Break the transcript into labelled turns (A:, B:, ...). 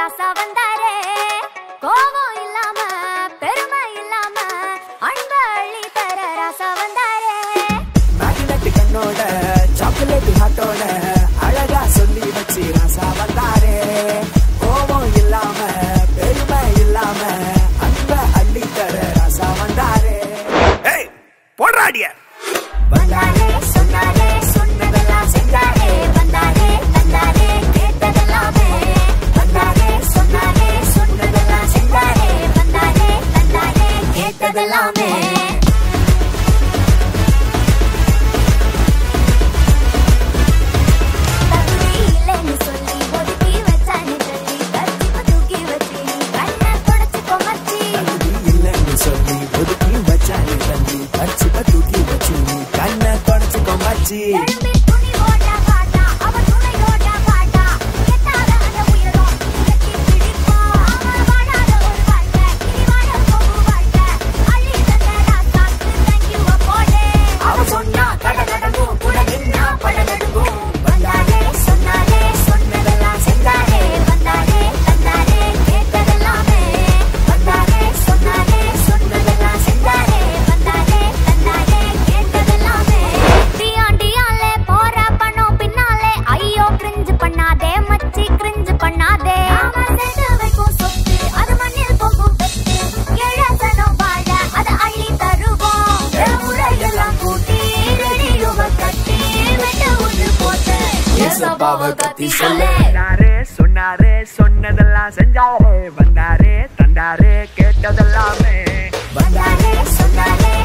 A: ராசா வந்தாரே கோவம் இல்லாம பெருமை இல்லாம அன்ப அள்ளி தர ராசா வந்தாரே
B: மேக்னெட் கண்ணோட சாக்லேட் ஹாட்டோட அழகா சொல்லி வச்சு ராசா வந்தாரே கோவம் இல்லாம பெருமை இல்லாம அன்ப அள்ளி தர ராசா வந்தாரே ஏய் போடுறாடிய
A: வந்தாரே சொன்னாரே சொன்னதெல்லாம் செஞ்சாரே வந்தாரே தந்தாரே கேட்டதெல்லாமே வந்தாரே சொன்னாரே சொன்னதெல்லாம் செஞ்சாரே வந்தாரே தந்தாரே கேட்டதெல்லாமே
B: சொன்னாரே சொன்னதெல்லாம் செஞ்சாரே வந்தாரே தந்தாரே கேட்டதெல்லாமே
A: வந்தாரே சொன்னாரே